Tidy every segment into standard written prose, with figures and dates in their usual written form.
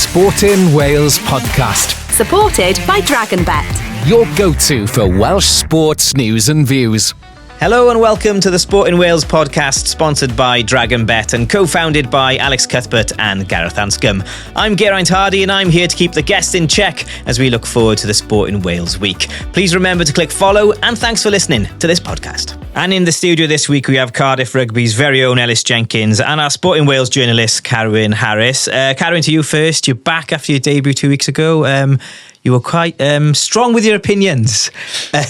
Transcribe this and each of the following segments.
Sportin Wales podcast. Supported by DragonBet, Your go-to for Welsh sports news and views. Hello and welcome to the Sportin Wales podcast, sponsored by DragonBet and co-founded by Alex Cuthbert and Gareth Jenkins. I'm Geraint Hardy and I'm here to keep the guests in check as we look forward to the Sportin Wales week. Please remember to click follow and thanks for listening to this podcast. And in the studio this week we have Cardiff Rugby's very own Ellis Jenkins and our Sportin Wales journalist Carwyn Harris. Carwyn, to you first. You're back after your debut 2 weeks ago. You were quite strong with your opinions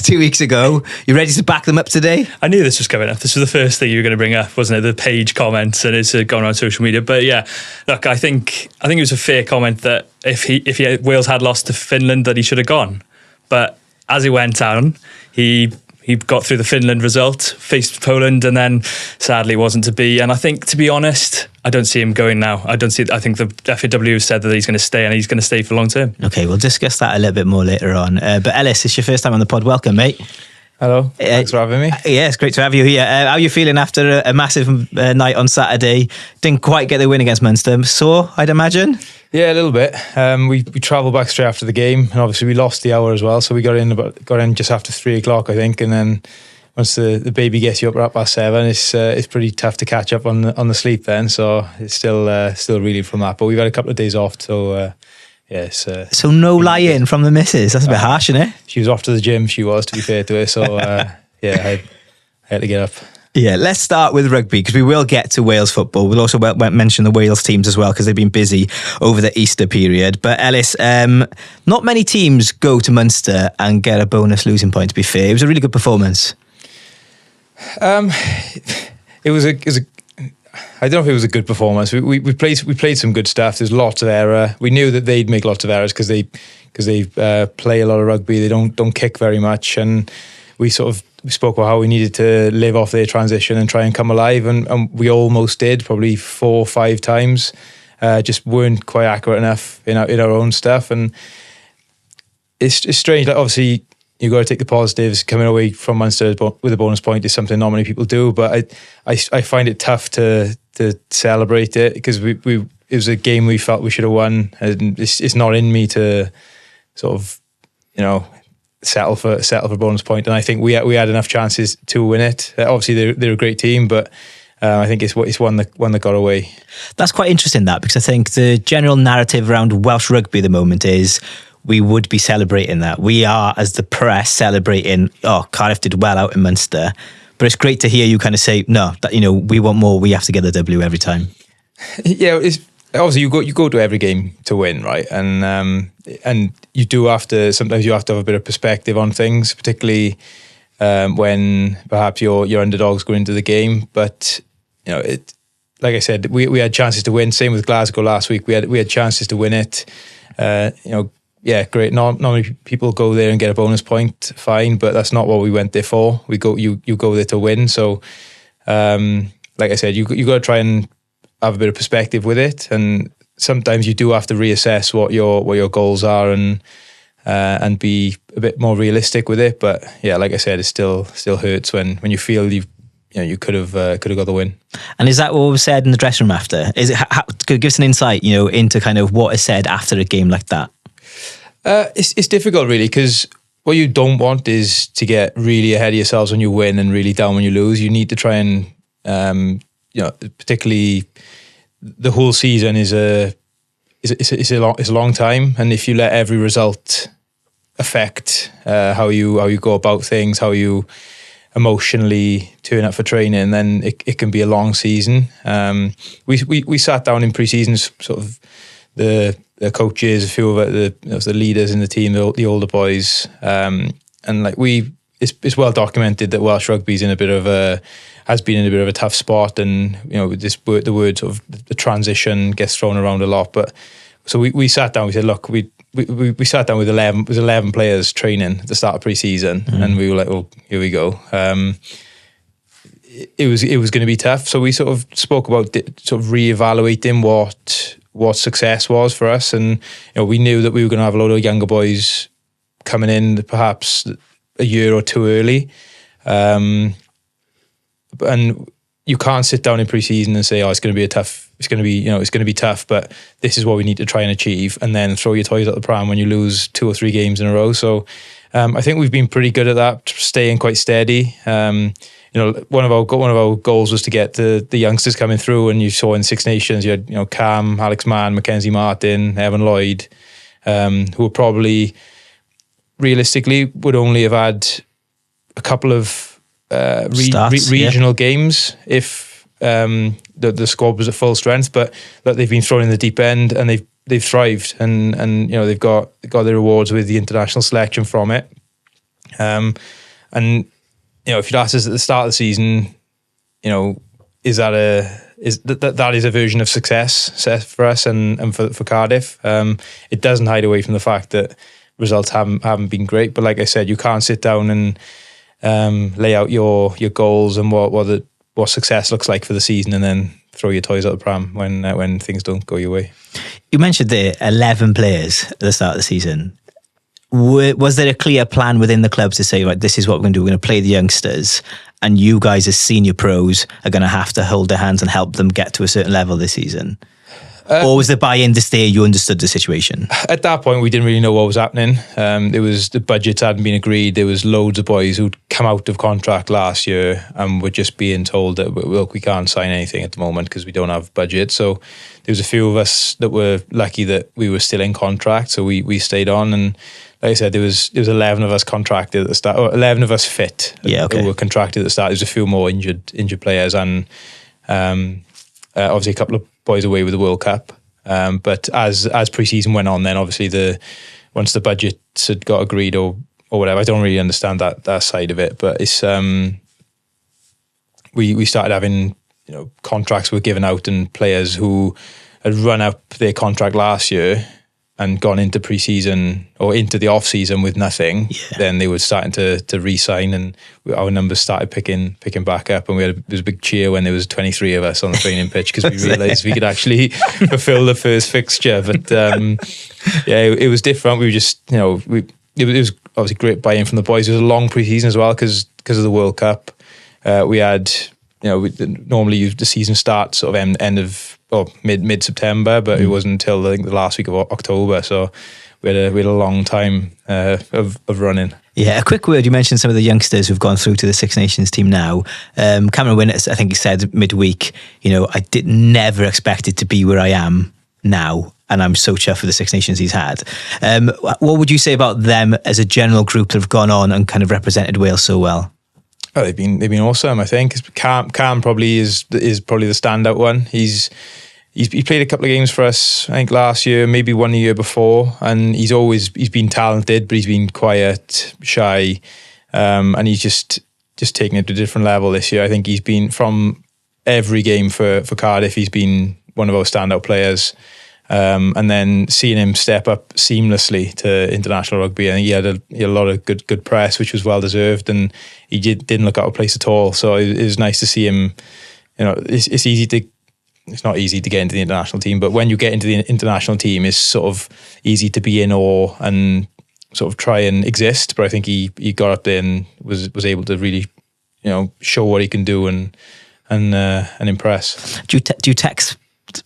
2 weeks ago. You ready to back them up today? I knew this was coming up. This was the first thing you were going to bring up, wasn't it? The Paige comments, and it's gone on social media. But yeah, look, I think it was a fair comment that if Wales had lost to Finland, that he should have gone. But as it went down, he got through the Finland result, faced Poland, and then sadly wasn't to be. And I think, to be honest, I don't see him going now. I think the FAW said that he's going to stay, and he's going to stay for long term. Okay, we'll discuss that a little bit more later on. But Ellis, it's your first time on the pod. Welcome, mate. Hello, thanks for having me. Yeah, it's great to have you here. How are you feeling after a massive night on Saturday? Didn't quite get the win against Munster. Sore, I'd imagine? Yeah, a little bit. We travelled back straight after the game, and obviously we lost the hour as well. So we got in just after 3 o'clock, I think, and then once the baby gets you up at past 7, it's pretty tough to catch up on the sleep then. So it's still reeling from that. But we've had a couple of days off, so. Yes. So no lie-in from the missus. That's a bit harsh, isn't it? She was off to the gym. She was, to be fair to her. So I had to get up. Yeah, let's start with rugby because we will get to Wales football. We'll also mention the Wales teams as well because they've been busy over the Easter period. But Ellis, not many teams go to Munster and get a bonus losing point. To be fair, it was a really good performance. It was a. I don't know if it was a good performance. We played some good stuff. There's lots of error. We knew that they'd make lots of errors because they play a lot of rugby. They don't kick very much, and we spoke about how we needed to live off their transition and try and come alive, and we almost did, probably 4 or 5 times. Just weren't quite accurate enough in our own stuff, and it's strange. Like, obviously, you got to take the positives. Coming away from Munster with a bonus point is something not many people do, but I find it tough to celebrate it because it was a game we felt we should have won, and it's not in me to sort of settle for bonus point. And I think we had enough chances to win it. Obviously, they're a great team, but I think it's one that got away. That's quite interesting, that, because I think the general narrative around Welsh rugby at the moment is we would be celebrating that. We are, as the press, celebrating, Cardiff did well out in Munster. But it's great to hear you kind of say, no, that, we want more. We have to get the W every time. Yeah, it's obviously you go to every game to win, right? And you do have to. Sometimes you have to have a bit of perspective on things, particularly when perhaps your underdogs go into the game. But like I said, we had chances to win. Same with Glasgow last week. We had chances to win it. Yeah, great. Not many people go there and get a bonus point, fine, but that's not what we went there for. You go there to win. So, like I said, you got to try and have a bit of perspective with it, and sometimes you do have to reassess what your goals are and be a bit more realistic with it. But yeah, like I said, it still hurts when you feel you could have got the win. And is that what was said in the dressing room after? Is it? Could give us an insight, into kind of what is said after a game like that? It's difficult, really, because what you don't want is to get really ahead of yourselves when you win and really down when you lose. You need to try and, particularly the whole season is a long time, and if you let every result affect how you go about things, how you emotionally turn up for training, then it can be a long season. We sat down in pre-season, sort of the coaches, a few of the leaders in the team, the older boys, and like it's well documented that Welsh rugby has been in a bit of a tough spot, and the word sort of the transition gets thrown around a lot. But so we sat down. We said, look, we sat down with 11 players training at the start of pre-season, and we were like, well, here we go. It was going to be tough. So we sort of spoke about sort of reevaluating what success was for us, and we knew that we were going to have a lot of younger boys coming in perhaps a year or two early, and you can't sit down in pre-season and say, it's going to be a tough it's going to be tough, but this is what we need to try and achieve, and then throw your toys out the pram when you lose 2 or 3 games in a row. So I think we've been pretty good at that, staying quite steady. One of our goals was to get the youngsters coming through, and you saw in Six Nations, you had Cam, Alex Mann, Mackenzie Martin, Evan Lloyd, who were probably realistically would only have had a couple of regional games if the squad was at full strength, but they've been thrown in the deep end, and they've thrived, and they've got their rewards with the international selection from it. And if you'd asked us at the start of the season, is that a version of success for us and for Cardiff? It doesn't hide away from the fact that results haven't been great, but like I said, you can't sit down and lay out your goals and what success looks like for the season, and then throw your toys out the pram when things don't go your way. You mentioned the 11 players at the start of the season. Was there a clear plan within the club to say, right, this is what we're going to do? We're going to play the youngsters, and you guys as senior pros are going to have to hold their hands and help them get to a certain level this season? Or was the buy-in to stay, you understood the situation? At that point, we didn't really know what was happening. The budgets hadn't been agreed. There was loads of boys who'd come out of contract last year and were just being told that, look, we can't sign anything at the moment because we don't have budget. So there was a few of us that were lucky that we were still in contract, so we stayed on. And like I said, there was 11 of us contracted at the start, or 11 of us fit who were contracted at the start. There's a few more injured players, and obviously a couple of boys away with the World Cup. But as pre-season went on, then obviously once the budgets had got agreed or whatever, I don't really understand that side of it. But it's we started having contracts were given out, and players who had run up their contract last year and gone into pre-season or into the off-season with nothing, then they were starting to re-sign, and our numbers started picking back up, and there was a big cheer when there was 23 of us on the training pitch because we realised we could actually fulfil the first fixture. But it was different. We were just, it was obviously great buy-in from the boys. It was a long pre-season as well because of the World Cup. We had, normally the season starts sort of end of mid-September, but it wasn't until I think the last week of October. So we had a long time of running. Yeah, a quick word. You mentioned some of the youngsters who've gone through to the Six Nations team now. Cameron Winnett, I think he said midweek, I never expected to be where I am now, and I'm so chuffed for the Six Nations he's had. What would you say about them as a general group that have gone on and kind of represented Wales so well? Oh, they've been awesome. I think Cam probably is probably the standout one. He played a couple of games for us, I think last year, maybe one year before, and he's been talented, but he's been quiet, shy, and he's just taken it to a different level this year. I think he's been, from every game for Cardiff, he's been one of our standout players. And then seeing him step up seamlessly to international rugby, I think he had a lot of good press, which was well deserved, and he didn't look out of place at all. So it was nice to see him. It's not easy to get into the international team, but when you get into the international team, it's sort of easy to be in awe and sort of try and exist. But I think he got up there and was able to really, show what he can do and impress. Do you text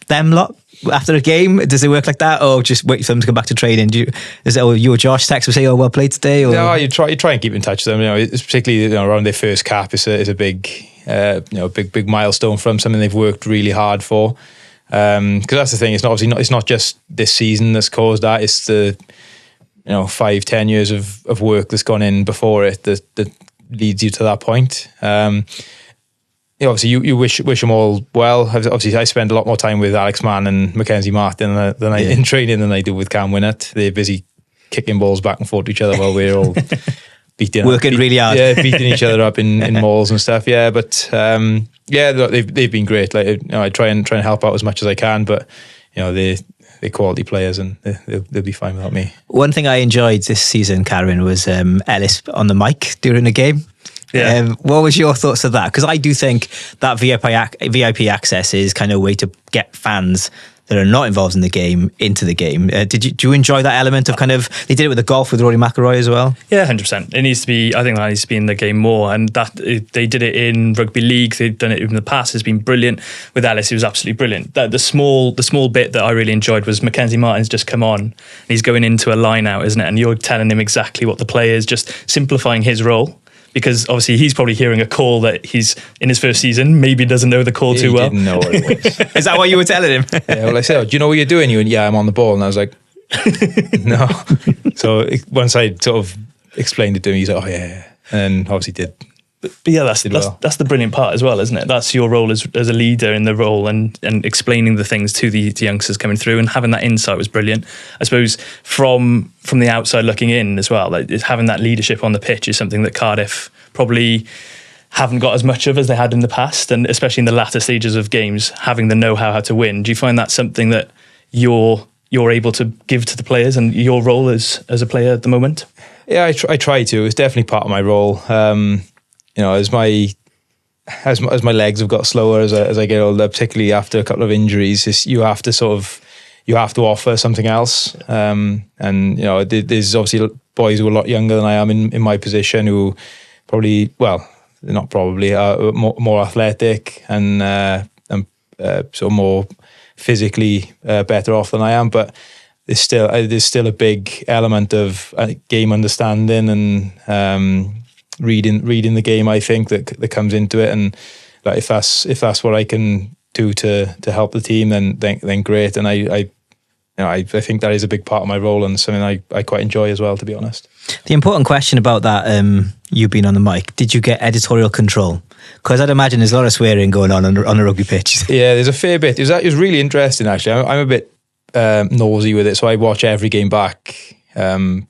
them lot after a game? Does it work like that, or just wait for them to come back to training? You or Josh text and say, "Oh, well played today"? Or? No, you try and keep in touch with them. It's particularly around their first cap. It's a big, big milestone for them. Something they've worked really hard for. Because that's the thing. It's not just this season that's caused that. It's the 5-10 years of work that's gone in before it that leads you to that point. Obviously, you wish them all well. Obviously, I spend a lot more time with Alex Mann and Mackenzie Martin in training than I do with Cam Winnett. They're busy kicking balls back and forth to each other while we're all working really hard. Yeah, beating each other up in malls and stuff. Yeah, but they've been great. I try and help out as much as I can, but they're quality players, and they'll be fine without me. One thing I enjoyed this season, Carwyn, was Ellis on the mic during the game. Yeah. What was your thoughts of that? Because I do think that VIP access is kind of a way to get fans that are not involved in the game into the game. Do you enjoy that element of kind of, they did it with the golf with Rory McIlroy as well? Yeah, 100%. It needs to be, I think that needs to be in the game more. And that they did it in rugby league. They've done it in the past. It's been brilliant. With Ellis, it was absolutely brilliant. The small bit that I really enjoyed was Mackenzie Martin's just come on and he's going into a line out, isn't it? And you're telling him exactly what the play is, just simplifying his role. Because obviously he's probably hearing a call that he's in his first season, maybe doesn't know the call too well. He didn't know what it was. Is that what you were telling him? Yeah, well, I said, do you know what you're doing? You went, yeah, I'm on the ball. And I was like, no. So once I sort of explained it to him, he's like, oh, yeah. And obviously did. But yeah, that's the brilliant part as well, isn't it? That's your role as a leader in the role and explaining the things to the youngsters coming through, and having that insight was brilliant. I suppose from the outside looking in as well, like having that leadership on the pitch is something that Cardiff probably haven't got as much of as they had in the past, and especially in the latter stages of games, having the know-how how to win. Do you find that something that you're able to give to the players and your role as a player at the moment? Yeah, I try to. It's definitely part of my role. As my legs have got slower as I get older, particularly after a couple of injuries, you have to offer something else. There's obviously boys who are a lot younger than I am in my position who probably, well, not probably, are more athletic and sort of more physically better off than I am, but there's still a big element of game understanding and reading the game, I think, that comes into it. And like if that's what I can do to help the team, then great. And I think that is a big part of my role and something I quite enjoy as well, to be honest. The important question about that, you being on the mic, did you get editorial control? Because I'd imagine there's a lot of swearing going on a rugby pitch. Yeah, there's a fair bit. It was really interesting, actually. I'm a bit nosy with it, so I watch every game back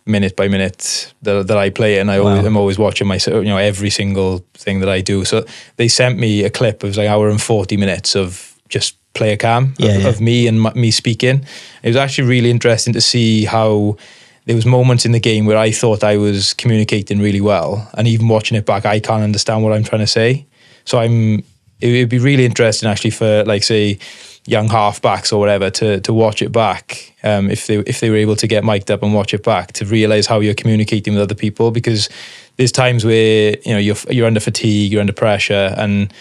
minute by minute that I play, and I'm always watching every single thing that I do. So they sent me a clip of like hour and 40 minutes of just player cam of me and me speaking. It was actually really interesting to see how there was moments in the game where I thought I was communicating really well, and even watching it back, I can't understand what I'm trying to say. So it would be really interesting actually for, like, say, young halfbacks or whatever to watch it back, if they were able to get mic'd up and watch it back, to realise how you're communicating with other people, because there's times where you're under fatigue, you're under pressure, and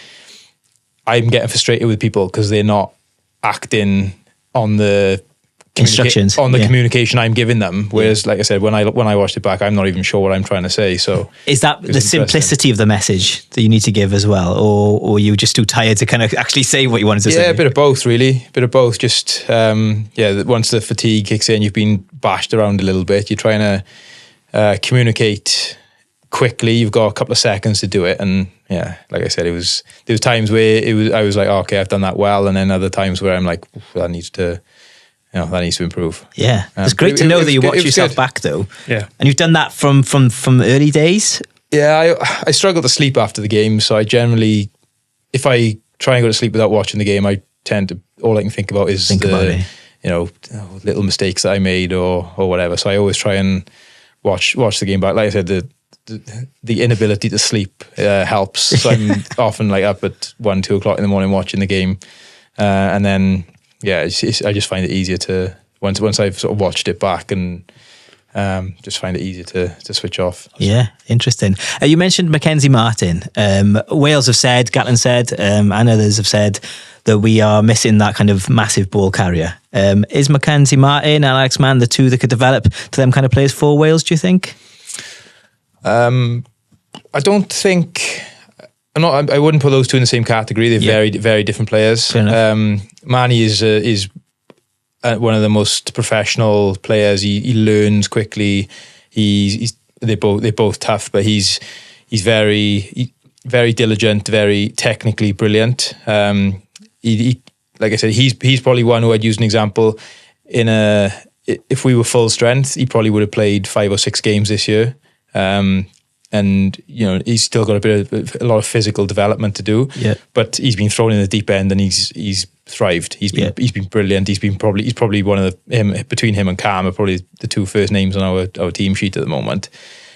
I'm getting frustrated with people because they're not acting on the instructions, communication I'm giving them. Whereas, like I said, when I watched it back, I'm not even sure what I'm trying to say. So is that the simplicity of the message that you need to give as well, or are you just too tired to kind of actually say what you wanted to say? Yeah, a bit of both, really. A bit of both. Just once the fatigue kicks in, you've been bashed around a little bit. You're trying to communicate quickly. You've got a couple of seconds to do it, and yeah, like I said, there was times where I was like, oh, okay, I've done that well, and then other times where I'm like, that needs to improve. Yeah, it's great to know that you watch yourself back, though. Yeah, and you've done that from early days. Yeah, I struggle to sleep after the game, so I generally, if I try and go to sleep without watching the game, I tend to, all I can think about is little mistakes that I made or whatever. So I always try and watch the game back. Like I said, the inability to sleep helps. So I'm often like up at 1-2 o'clock in the morning watching the game, and then I just find it easier to once I've sort of watched it back, and just find it easier to switch off. Yeah, interesting. You mentioned Mackenzie Martin. Wales have said, Gatland said, and others have said that we are missing that kind of massive ball carrier. Is Mackenzie Martin and Alex Mann the two that could develop to them kind of players for Wales, do you think? I don't think. I wouldn't put those two in the same category. They're very, very different players. Manny is one of the most professional players. He learns quickly. They're both tough, but he's very diligent, very technically brilliant. Like I said, he's probably one who I'd use an example if we were full strength, he probably would have played 5 or 6 games this year. And he's still got a lot of physical development to do. Yeah. But he's been thrown in the deep end and he's thrived. He's been brilliant. He's probably one of between him and Cam are probably the 2 first names on our team sheet at the moment.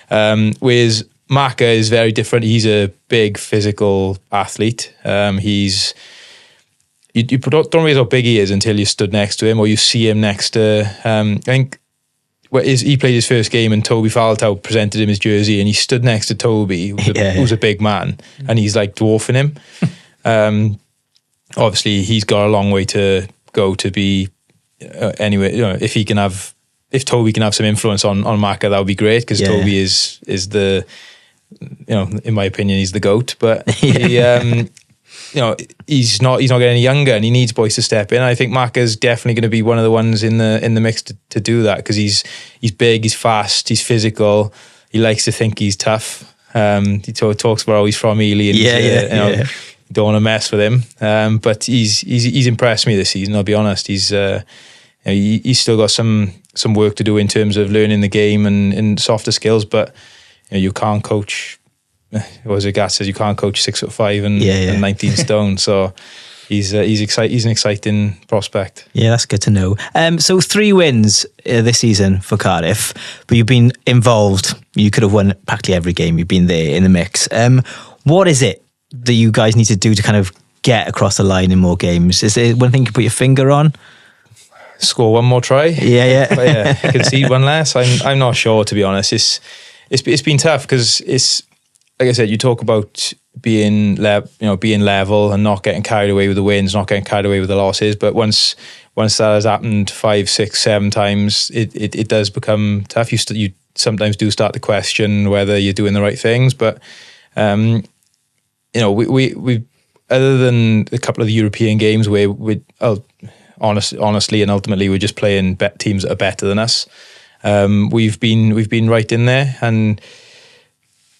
Whereas Maka is very different. He's a big physical athlete. He's you don't realise how big he is until you stood next to him or you see him next to. I think he played his first game and Toby Faletau presented him his jersey and he stood next to Toby, who's a big man, and he's like dwarfing him. Obviously, he's got a long way to go to be. Anyway, if Toby can have some influence on Macca, that would be great because Toby is the, in my opinion, he's the GOAT. But he, he's not getting any younger, and he needs boys to step in. I think Macca's definitely going to be one of the ones in the mix to do that because he's big, he's fast, he's physical. He likes to think he's tough. He talks about how he's from Ely, and you don't want to mess with him. But he's impressed me this season. I'll be honest. He's still got some work to do in terms of learning the game and softer skills. But you can't coach. What was it? Gat says you can't coach 6'5" and 19 stone. So he's exciting. He's an exciting prospect. Yeah, that's good to know. So 3 wins this season for Cardiff, but you've been involved. You could have won practically every game. You've been there in the mix. What is it that you guys need to do to kind of get across the line in more games? Is it one thing you can put your finger on? Score one more try. Yeah. Concede one less. I'm not sure, to be honest. It's been tough because it's, like I said, you talk about being level and not getting carried away with the wins, not getting carried away with the losses. But once that has happened 5, 6, 7 times, it does become tough. You sometimes do start to question whether you're doing the right things. But we other than a couple of the European games where honestly and ultimately we're just playing teams that are better than us. We've been right in there, and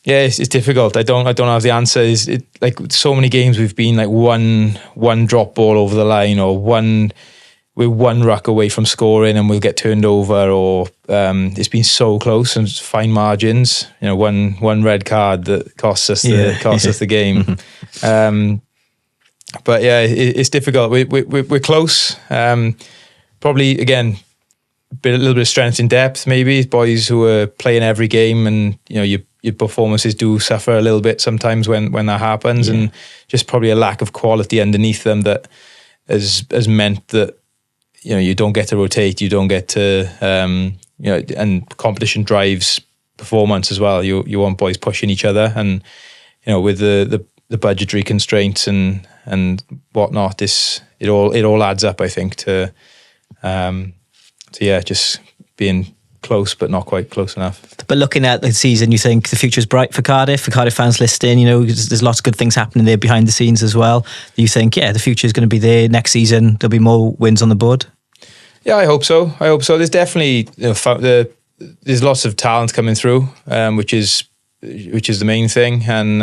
yeah, it's difficult. I don't have the answer. It like so many games we've been like one drop ball over the line, or we're one ruck away from scoring and we'll get turned over, or it's been so close and fine margins. One red card that costs us the game. But yeah, it's difficult. We're close. Probably again, a little bit of strength in depth. Maybe boys who are playing every game, and your performances do suffer a little bit sometimes when that happens, and just probably a lack of quality underneath them that has meant that you don't get to rotate, you don't get to and competition drives performance as well. You want boys pushing each other, and with the budgetary constraints and whatnot, it all adds up, I think, to just being close but not quite close enough. But looking at the season, you think the future's bright for Cardiff? For Cardiff fans listening, there's lots of good things happening there behind the scenes as well. Do you think, the future's going to be there next season? There'll be more wins on the board? Yeah, I hope so. There's definitely there's lots of talent coming through, which is the main thing. And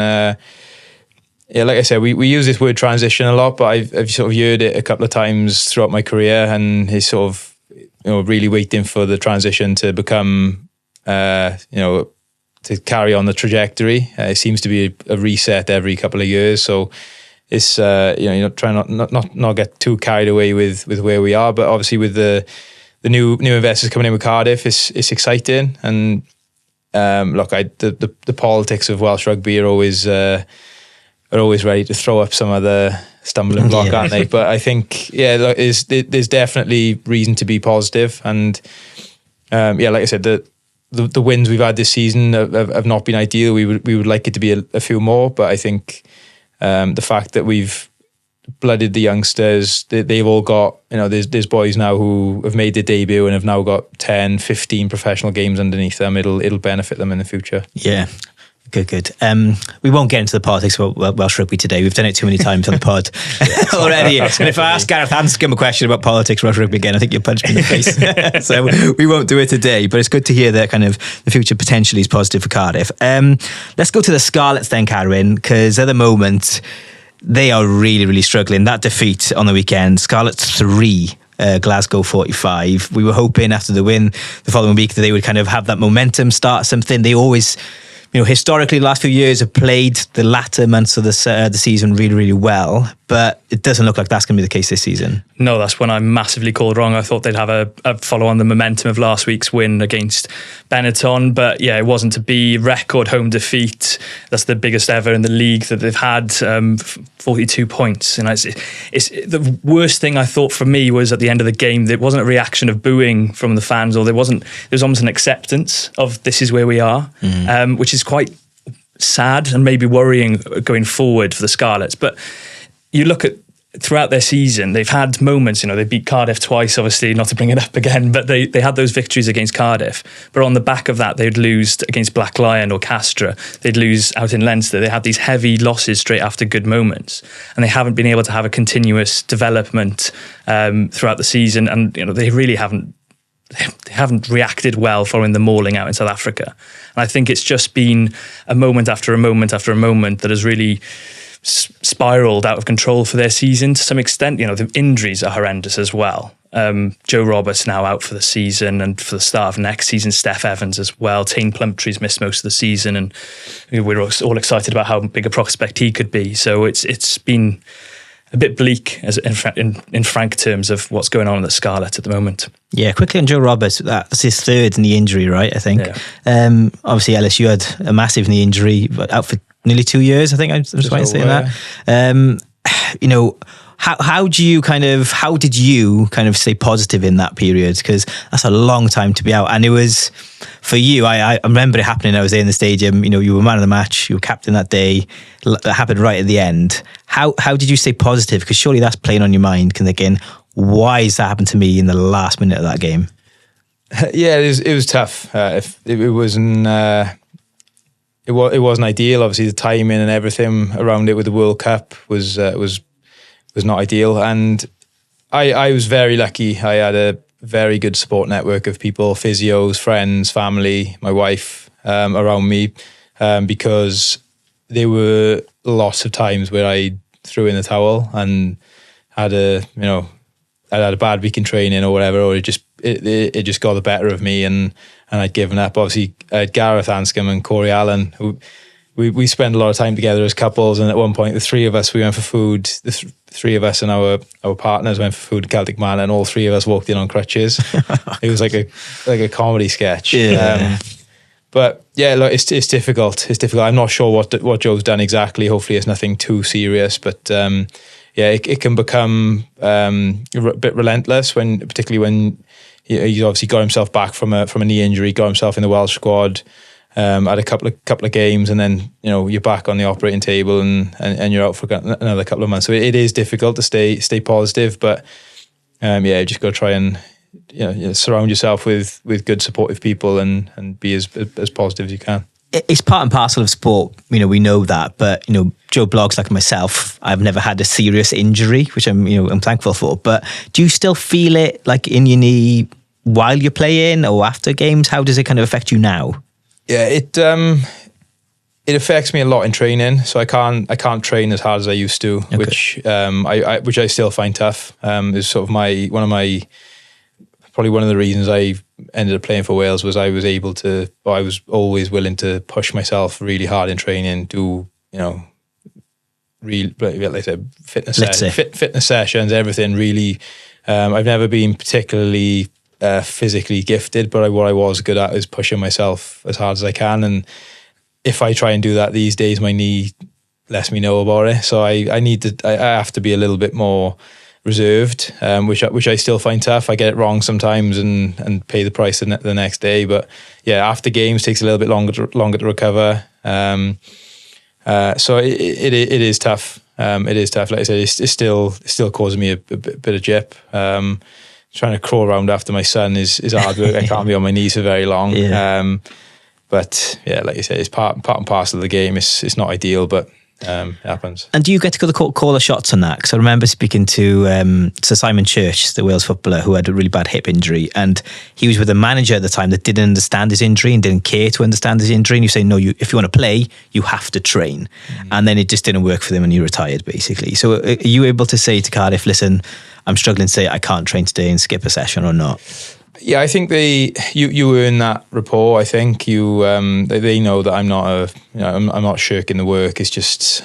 like I said, we use this word transition a lot, but I've sort of heard it a couple of times throughout my career, and it's sort of really waiting for the transition to become to carry on the trajectory. It seems to be a reset every couple of years, so it's try not get too carried away with where we are. But obviously with the new investors coming in with Cardiff, it's exciting. And the politics of Welsh rugby are always ready to throw up some of the stumbling block, aren't they? But I think there's definitely reason to be positive. And like I said, the wins we've had this season have not been ideal. We would like it to be a few more, but I think the fact that we've blooded the youngsters, they've all got, there's boys now who have made their debut and have now got 10, 15 professional games underneath them. It'll benefit them in the future. Yeah. Good. We won't get into the politics of Welsh rugby today. We've done it too many times on the pod already. And if I ask Gareth Hanscom a question about politics, Welsh rugby again, I think you'll punch me in the face. So we won't do it today. But it's good to hear that kind of the future potentially is positive for Cardiff. Let's go to the Scarlets then, Carwyn, because at the moment they are really, really struggling. That defeat on the weekend, Scarlets 3. Glasgow 45. We were hoping after the win the following week that they would kind of have that momentum, start something. They always historically the last few years have played the latter months of the season really, really well, but it doesn't look like that's going to be the case this season. No, that's when I massively called wrong. I thought they'd have a follow on the momentum of last week's win against Benetton, but yeah, it wasn't to be. Record home defeat. That's the biggest ever in the league that they've had, 42 points. And it's the worst thing I thought for me was at the end of the game, there wasn't a reaction of booing from the fans, or there was almost an acceptance of this is where we are, which is quite sad and maybe worrying going forward for the Scarlets. But you look at throughout their season, they've had moments, they beat Cardiff twice, obviously, not to bring it up again, but they had those victories against Cardiff. But on the back of that, they'd lose against Black Lion or Castra. They'd lose out in Leinster. They had these heavy losses straight after good moments. And they haven't been able to have a continuous development throughout the season. And, they really haven't reacted well following the mauling out in South Africa. And I think it's just been a moment after a moment after a moment that has really spiraled out of control for their season to some extent. The injuries are horrendous as well. Joe Roberts now out for the season, and for the start of next season, Steph Evans as well. Tane Plumtree's missed most of the season, and we're all excited about how big a prospect he could be. So it's been a bit bleak in frank terms of what's going on at the Scarlet at the moment. Yeah, quickly on Joe Roberts, that's his third knee injury, right? I think. Yeah. Obviously, Ellis, you had a massive knee injury, but out for nearly 2 years, I think. I'm just right in saying that. How did you kind of stay positive in that period? Because that's a long time to be out. And it was, for you, I remember it happening. I was there in the stadium. You were man of the match. You were captain that day. That happened right at the end. How did you stay positive? Because surely that's playing on your mind. Thinking, why has that happened to me in the last minute of that game? Yeah, it was tough. It wasn't... It wasn't ideal. Obviously, the timing and everything around it with the World Cup was not ideal. And I was very lucky. I had a very good support network of people, physios, friends, family, my wife around me, because there were lots of times where I threw in the towel and had I'd had a bad week in training or whatever, or it just got the better of me and I'd given up. Obviously, I had Gareth Jenkins and Corey Allen, who we spent a lot of time together as couples, and at one point the three of us, we went for food. The three of us and our partners went for food at Celtic Manor, and all three of us walked in on crutches. It was like a comedy sketch. Yeah. But yeah, look, it's difficult. It's difficult. I'm not sure what Joe's done exactly. Hopefully, it's nothing too serious, but yeah, it can become a bit relentless particularly when he's obviously got himself back from a knee injury, got himself in the Welsh squad, had a couple of games, and then you're back on the operating table and you're out for another couple of months. So it is difficult to stay positive, but yeah, you just got to try and surround yourself with good supportive people and be as positive as you can. It's part and parcel of sport, we know that, but Joe blogs like myself, I've never had a serious injury, which I'm thankful for. But do you still feel it like in your knee while you're playing or after games? How does it kind of affect you now? Yeah, it affects me a lot in training. So I can't train as hard as I used to, okay. which I still find tough. Is sort of probably one of the reasons I ended up playing for Wales was I was always willing to push myself really hard in training, do real, like I said, fitness sessions, everything really. I've never been particularly physically gifted, but what I was good at is pushing myself as hard as I can. And if I try and do that these days, my knee lets me know about it. So I have to be a little bit more reserved, which I still find tough. I get it wrong sometimes and pay the price the next day. But yeah, after games takes a little bit longer to recover. So it is tough. It is tough. Like I said, it's still causing me a bit of jip. Trying to crawl around after my son is hard work. I can't be on my knees for very long. Yeah. But yeah, like you said, it's part and parcel of the game. It's not ideal, but it happens. And do you get to call the shots on that? Because I remember speaking to Sir Simon Church, the Wales footballer, who had a really bad hip injury, and he was with a manager at the time that didn't understand his injury and didn't care to understand his injury. And you say, no, if you want to play, you have to train. Mm-hmm. And then it just didn't work for them, and he retired basically. So are you able to say to Cardiff, listen, I'm struggling to say I can't train today and skip a session or not? Yeah, I think you earn that rapport. I think they know that I'm not shirking the work. It's just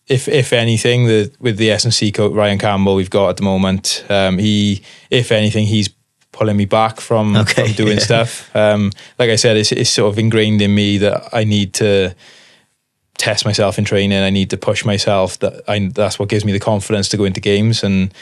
if anything, with the S&C coach Ryan Campbell we've got at the moment, if anything he's pulling me back from doing stuff. Like I said, it's sort of ingrained in me that I need to test myself in training. I need to push myself. That's what gives me the confidence to go into games, and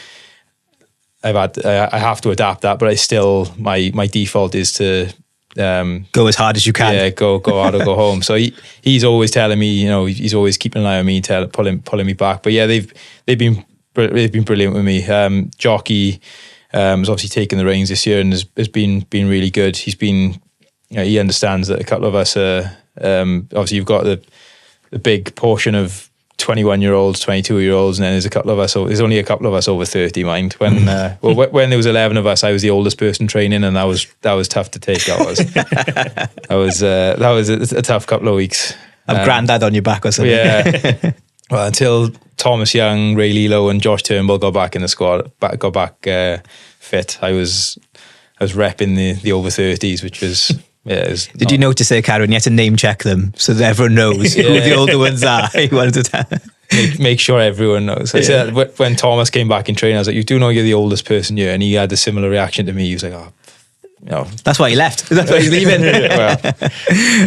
I have to adapt that. But I still my default is to go as hard as you can. Yeah, go hard or go home. So he's always telling me, he's always keeping an eye on me, pulling me back. But yeah, they've been brilliant with me. Jockey has obviously taken the reins this year and has been really good. He's been, he understands that a couple of us are obviously you've got the big portion of 21-year-olds, 22-year-olds, and then there's only a couple of us over 30, mind. When when there was 11 of us, I was the oldest person training, and that was tough to take. That was a tough couple of weeks. Have Grandad on your back or something. Yeah. Well, until Thomas Young, Ray Lilo, and Josh Turnbull got back in the squad, got back fit, I was repping the over 30s, which was. Yeah, Did you notice there, Carwyn? You had to name check them so that everyone knows who the older ones are. You wanted to tell. Make sure everyone knows. I said when Thomas came back in training, I was like, "You do know you're the oldest person here," and he had a similar reaction to me. He was like, "Oh, that's why he left. That's why he's leaving."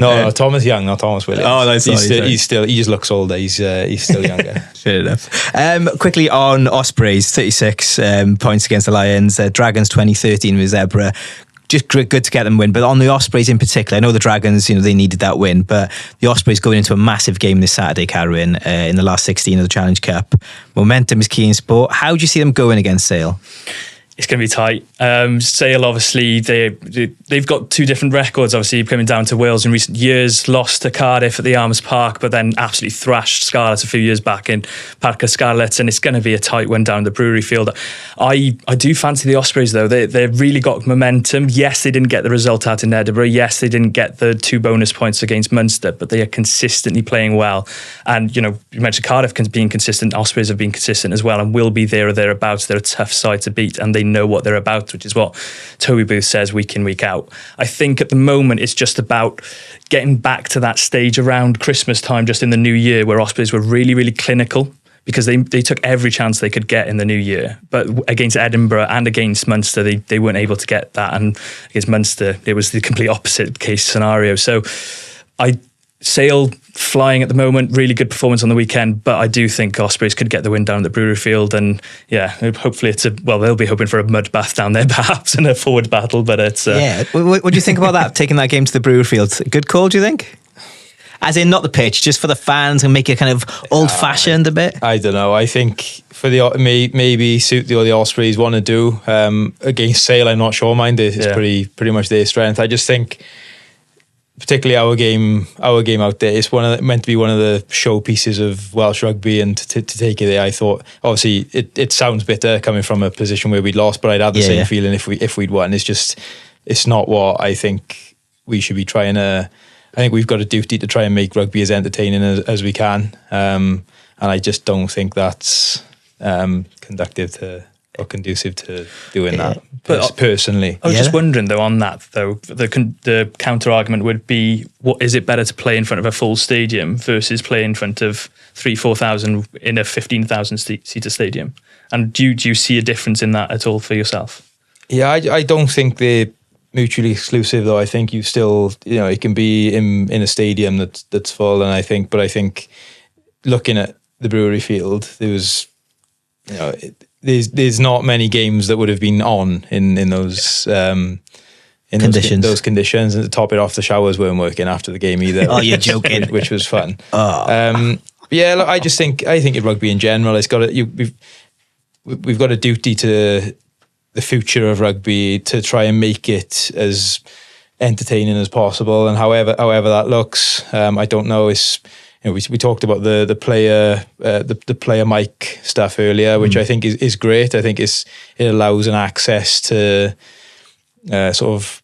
No, Thomas Young, not Thomas Williams. Oh, that's he just looks older. He's still younger. Fair enough. Quickly on Ospreys, 36 points against the Lions. Dragons 2013 with Zebra. Just good to get them win, but on the Ospreys in particular, I know the Dragons, they needed that win, but the Ospreys going into a massive game this Saturday, Carwyn, in the last 16 of the Challenge Cup. Momentum is key in sport. How do you see them going against Sale? It's going to be tight. Sale, obviously, they've got two different records, obviously, coming down to Wales in recent years. Lost to Cardiff at the Arms Park, but then absolutely thrashed Scarlets a few years back in Parc y Scarlets, and it's going to be a tight one down the Brewery Field. I do fancy the Ospreys, though. They've really got momentum. Yes, they didn't get the result out in Edinburgh. Yes, they didn't get the 2 bonus points against Munster, but they are consistently playing well. And, you mentioned Cardiff being consistent. Ospreys have been consistent as well and will be there or thereabouts. They're a tough side to beat, and they know what they're about, which is what Toby Booth says week in, week out. I think at the moment it's just about getting back to that stage around Christmas time, just in the new year, where Ospreys were really, really clinical, because they took every chance they could get in the new year. But against Edinburgh and against Munster, they weren't able to get that. And against Munster, it was the complete opposite case scenario. So Sale flying at the moment, really good performance on the weekend, but I do think Ospreys could get the win down at the Brewery Field, and yeah, hopefully they'll be hoping for a mud bath down there perhaps in a forward battle, but it's... What do you think about that, taking that game to the Brewery Field? Good call, do you think? As in, not the pitch, just for the fans and make it kind of old-fashioned a bit? I don't know. I think for maybe suit the Ospreys want to do against Sale, I'm not sure, mind. It's pretty much their strength. I just think... particularly our game out there, it's meant to be one of the showpieces of Welsh rugby, and to take it there, I thought, obviously it sounds bitter coming from a position where we'd lost, but I'd have the same feeling if we'd won. It's not what I think we should be trying to. I think we've got a duty to try and make rugby as entertaining as we can, and I just don't think that's conducive to doing that. But personally, I was just wondering though, on that though, the counter argument would be, what is it better to play in front of a full stadium versus play in front of 3,000-4,000 in a 15,000 seater stadium? And do you see a difference in that at all for yourself? Yeah, I don't think they're mutually exclusive though. I think you still, it can be in a stadium that's full, and I think looking at the Brewery Field, there was, there's not many games that would have been on in those conditions. Those conditions, and to top it off, the showers weren't working after the game either. Oh, you're joking! Which was fun. Oh. Yeah, look, I think in rugby in general, we've got a duty to the future of rugby to try and make it as entertaining as possible, and however that looks, I don't know. We talked about the player mic stuff earlier, which I think is great. I think it allows an access to sort of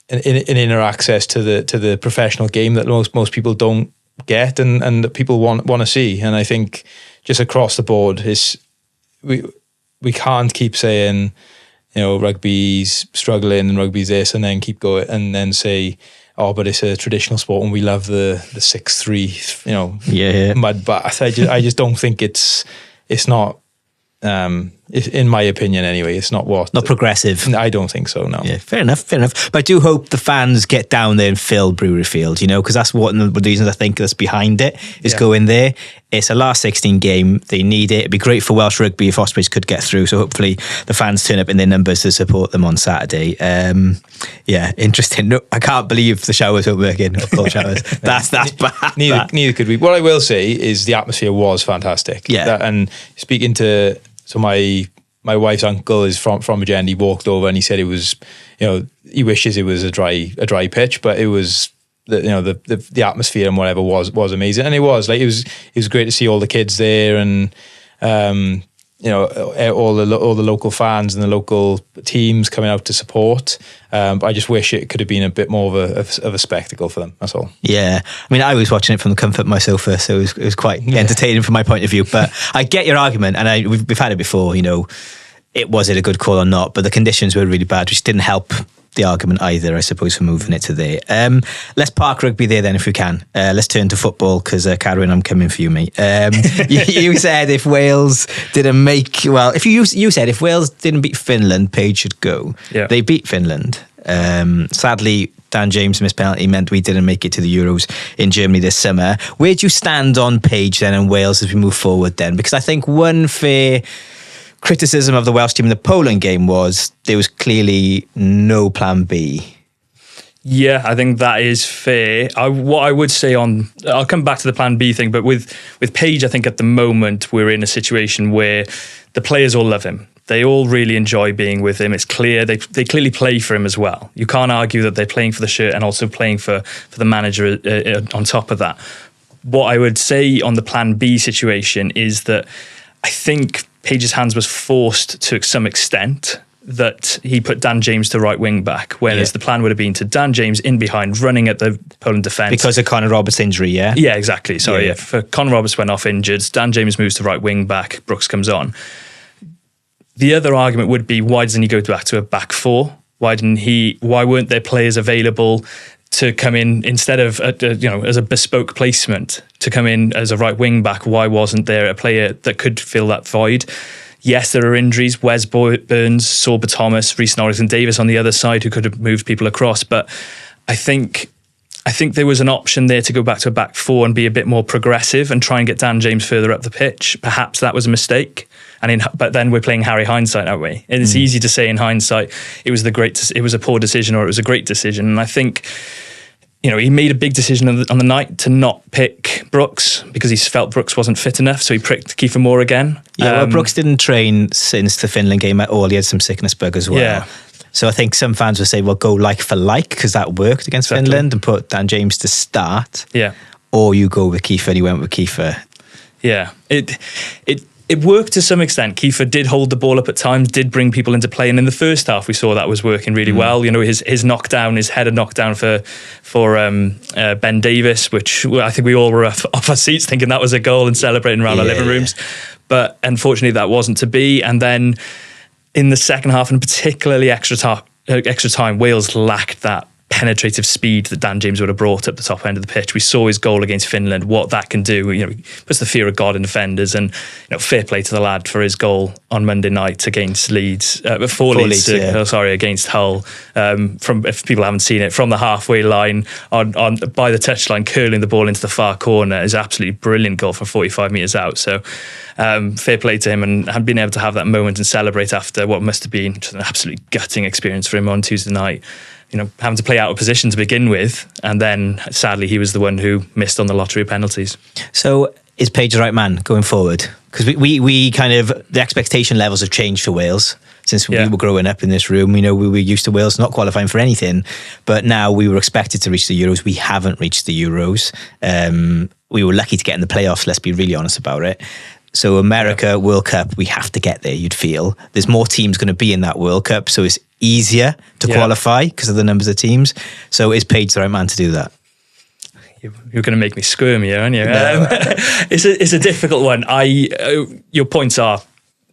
an inner access to the professional game that most people don't get, and that people want to see. And I think just across the board we can't keep saying rugby's struggling and rugby's this, and then keep going and then say, oh, but it's a traditional sport and we love the 6-3, mud bath. I just don't think it's not. In my opinion, anyway, it's not progressive. I don't think so. No. Yeah, fair enough. But I do hope the fans get down there and fill Brewery Field. Because that's one of the reasons I think that's behind it is going there. It's a last 16 game. They need it. It'd be great for Welsh rugby if Ospreys could get through. So hopefully the fans turn up in their numbers to support them on Saturday. Interesting. No, I can't believe the showers weren't working. Cold showers. That's bad. Neither could we. What I will say is the atmosphere was fantastic. Yeah. And speaking to. So my wife's uncle is from Mckeny. He walked over and he said it was, he wishes it was a dry pitch, but it was the atmosphere and whatever was amazing, and it was great to see all the kids there and all the local fans and the local teams coming out to support. But I just wish it could have been a bit more of a spectacle for them. That's all. Yeah, I mean, I was watching it from the comfort of my sofa, so it was quite entertaining from my point of view. But I get your argument, and we've had it before. Was it a good call or not? But the conditions were really bad, which didn't help the argument either, I suppose, for moving it to there. Let's park rugby there then if we can. Let's turn to football because Carwyn, I'm coming for you, mate. You said if Wales didn't you said if Wales didn't beat Finland, Paige should go. Yeah. They beat Finland. Sadly, Dan James' missed penalty meant we didn't make it to the Euros in Germany this summer. Where do you stand on Paige then and Wales as we move forward then? Because I think one fair criticism of the Welsh team in the Poland game was there was clearly no plan B. Yeah, I think that is fair. What I would say I'll come back to the plan B thing, but with Paige, I think at the moment we're in a situation where the players all love him. They all really enjoy being with him. It's clear they clearly play for him as well. You can't argue that they're playing for the shirt and also playing for the manager on top of that. What I would say on the plan B situation is that I think Paige's hands was forced to some extent that he put Dan James to right wing back, whereas the plan would have been to Dan James in behind, running at the Poland defence. Because of Conor Roberts' injury, yeah? Yeah, exactly. Sorry, For Conor Roberts went off injured, Dan James moves to right wing back, Brooks comes on. The other argument would be, why doesn't he go back to a back four? Why weren't there players available to come in instead of as a bespoke placement to come in as a right wing back? Why wasn't there a player that could fill that void? Yes, there are injuries. Wes Burns, Sorba Thomas, Rhys Norris and Davis on the other side who could have moved people across. But I think there was an option there to go back to a back four and be a bit more progressive and try and get Dan James further up the pitch. Perhaps that was a mistake. But then we're playing Harry hindsight, aren't we? And it's easy to say in hindsight it was a poor decision or it was a great decision. And I think he made a big decision on the night to not pick Brooks because he felt Brooks wasn't fit enough, so he picked Kiefer Moore again. Yeah, Brooks didn't train since the Finland game at all. He had some sickness bug as well. Yeah. So I think some fans would say, well, go like for like because that worked against Finland and put Dan James to start. Yeah. Or you go with Kiefer and he went with Kiefer. Yeah. It worked to some extent. Kiefer did hold the ball up at times, did bring people into play, and in the first half we saw that was working really well. His knockdown, his header knockdown for Ben Davis, which I think we all were off our seats thinking that was a goal and celebrating around our living rooms. But unfortunately that wasn't to be. And then in the second half, and particularly extra time, Wales lacked that penetrative speed that Dan James would have brought up the top end of the pitch. We saw his goal against Finland, what that can do. He puts the fear of God in defenders, and fair play to the lad for his goal on Monday night against Leeds, against Hull. If people haven't seen it, from the halfway line on by the touchline, curling the ball into the far corner is absolutely brilliant goal from 45 metres out. So fair play to him, and being able to have that moment and celebrate after what must have been just an absolutely gutting experience for him on Tuesday night. Having to play out of position to begin with, and then sadly he was the one who missed on the lottery of penalties. So is Paige the right man going forward? Because we kind of, the expectation levels have changed for Wales since we were growing up in this room. We were used to Wales not qualifying for anything, but now we were expected to reach the Euros. We haven't reached the Euros. We were lucky to get in the playoffs, let's be really honest about it. So America, World Cup, we have to get there, you'd feel. There's more teams going to be in that World Cup, so it's easier to qualify because of the numbers of teams. So is Paige the right man to do that? You're going to make me squirm here, aren't you? No. It's a difficult one. Your points are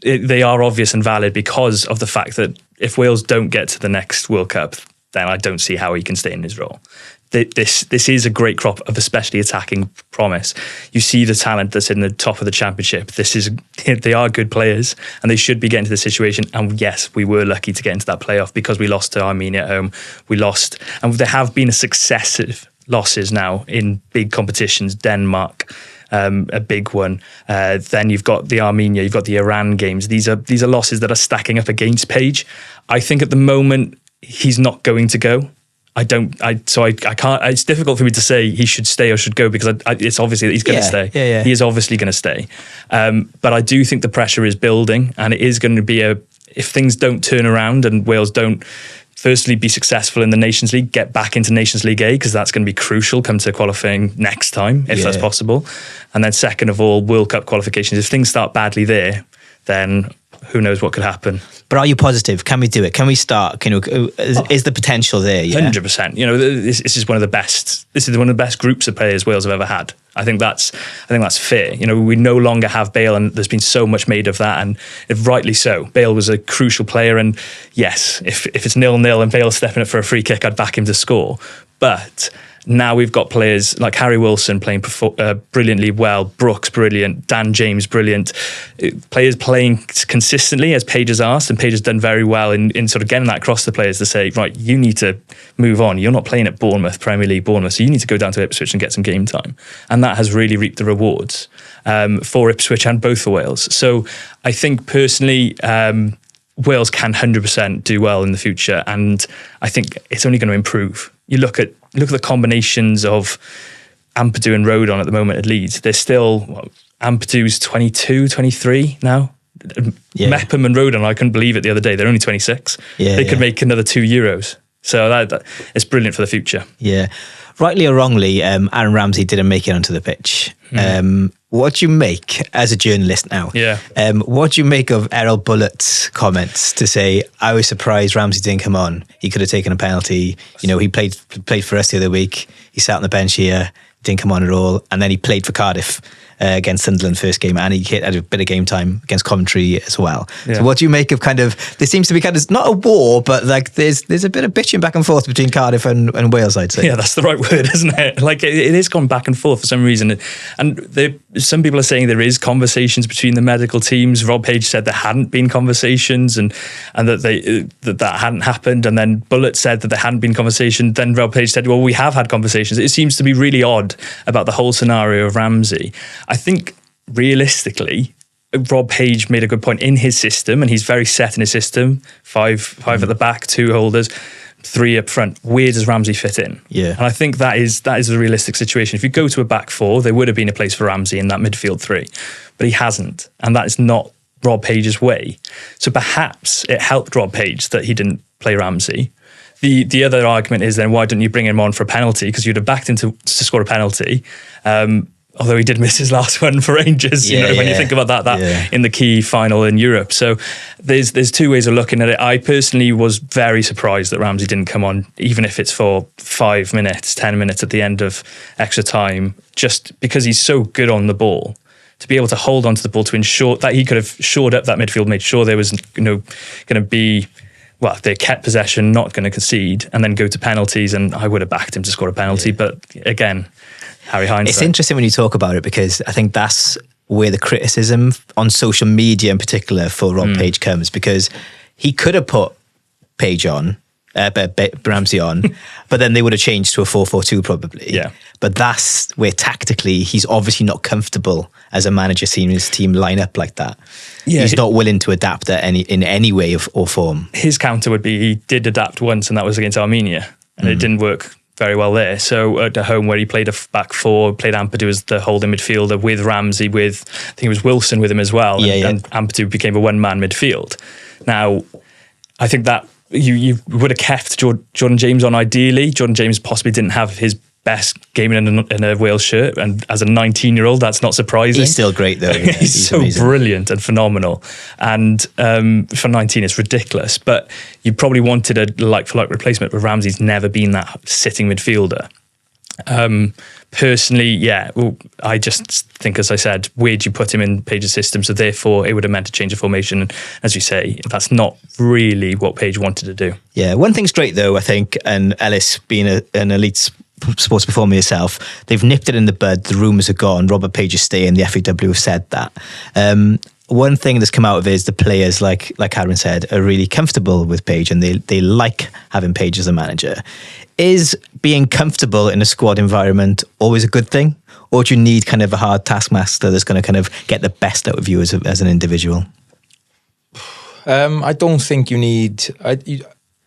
they are obvious and valid because of the fact that if Wales don't get to the next World Cup, then I don't see how he can stay in his role. This is a great crop of especially attacking promise. You see the talent that's in the top of the championship. They are good players and they should be getting to the situation. And yes, we were lucky to get into that playoff because we lost to Armenia at home. We lost, and there have been successive losses now in big competitions. Denmark, a big one. Then you've got the Armenia, you've got the Iran games. These are losses that are stacking up against Paige. I think at the moment he's not going to go. I can't. It's difficult for me to say he should stay or should go because it's obviously that he's going to stay. Yeah. He is obviously going to stay. But I do think the pressure is building, and it is going to be if things don't turn around and Wales don't firstly be successful in the Nations League, get back into Nations League A, because that's going to be crucial come to qualifying next time, if that's possible. And then second of all, World Cup qualifications. If things start badly there, then who knows what could happen. But are you positive? Can we do it? Can we start? Is the potential there? 100%. This is one of the best. This is one of the best groups of players Wales have ever had. I think that's fair. We no longer have Bale, and there's been so much made of that, and rightly so. Bale was a crucial player, and yes, if it's 0-0 and Bale's stepping up for a free kick, I'd back him to score. But now we've got players like Harry Wilson playing brilliantly well, Brooks brilliant, Dan James brilliant, players playing consistently as Paige has asked, and Paige has done very well in sort of getting that across to players to say, right, you need to move on. You're not playing at Bournemouth, Premier League Bournemouth, so you need to go down to Ipswich and get some game time. And that has really reaped the rewards for Ipswich and both for Wales. So I think personally, Wales can 100% do well in the future, and I think it's only going to improve. You look at the combinations of Ampadu and Rodon at the moment at Leeds. They're still, Ampadu's 22, 23 now. Mepham and Rodon, I couldn't believe it the other day. They're only 26. They could make another €2. So that it's brilliant for the future. Yeah. Rightly or wrongly, Aaron Ramsey didn't make it onto the pitch. What do you make, as a journalist now, what do you make of Errol Bullett's comments to say, I was surprised Ramsey didn't come on. He could have taken a penalty. He played for us the other week. He sat on the bench here, didn't come on at all. And then he played for Cardiff against Sunderland first game, and he had a bit of game time against Coventry as well. So what do you make of there seems to be not a war, but like there's a bit of bitching back and forth between Cardiff and Wales, I'd say. Yeah, that's the right word, isn't it? Like it is gone back and forth for some reason. And some people are saying there is conversations between the medical teams. Rob Paige said there hadn't been conversations and that hadn't happened. And then Bullett said that there hadn't been conversation. Then Rob Paige said, well, we have had conversations. It seems to be really odd about the whole scenario of Ramsey. I think realistically, Rob Paige made a good point in his system, and he's very set in his system. Five at the back, 2 holders, 3 up front. Where does Ramsey fit in? Yeah, and I think that is a realistic situation. If you go to a back 4, there would have been a place for Ramsey in that midfield 3, but he hasn't, and that is not Rob Page's way. So perhaps it helped Rob Paige that he didn't play Ramsey. The other argument is then why don't you bring him on for a penalty, because you'd have backed him to score a penalty. Although he did miss his last one for Rangers, when you think about that in the key final in Europe. So there's 2 ways of looking at it. I personally was very surprised that Ramsey didn't come on, even if it's for 5 minutes, 10 minutes at the end of extra time, just because he's so good on the ball. To be able to hold onto the ball to ensure that he could have shored up that midfield, made sure there was going to be, well, they kept possession, not going to concede, and then go to penalties, and I would have backed him to score a penalty. But again, Harry Hindsight. It's interesting when you talk about it, because I think that's where the criticism on social media in particular for Rob Paige comes, because he could have put Paige on, Ramsey on, but then they would have changed to a 4-4-2 probably. Yeah. But that's where tactically he's obviously not comfortable as a manager seeing his team line up like that. Yeah, he's not willing to adapt in any way or form. His counter would be he did adapt once, and that was against Armenia, and it didn't work very well there. So at home, where he played a back 4, played Ampadu as the holding midfielder with Ramsey, with I think it was Wilson with him as well, and Ampadu became a one-man midfield. Now, I think that you would have kept Jordan James on ideally. Jordan James possibly didn't have his best game in a Wales shirt, and as a 19-year-old, that's not surprising. He's still great though. He's so amazing. Brilliant and phenomenal, and for 19 it's ridiculous, but you probably wanted a like-for-like replacement, but Ramsey's never been that sitting midfielder. Personally, yeah, well, I just think, as I said, where do you put him in Paige's system? So therefore, it would have meant to change the formation. And as you say, that's not really what Paige wanted to do. Yeah, one thing's great though, I think, and Ellis being an elite sports performer yourself, they've nipped it in the bud. The rumours are gone. Robert Paige is staying. The FAW have said that. One thing that's come out of it is the players, like Carwyn said, are really comfortable with Paige, and they like having Paige as a manager. Is being comfortable in a squad environment always a good thing? Or do you need kind of a hard taskmaster that's going to kind of get the best out of you as an individual? I don't think you need...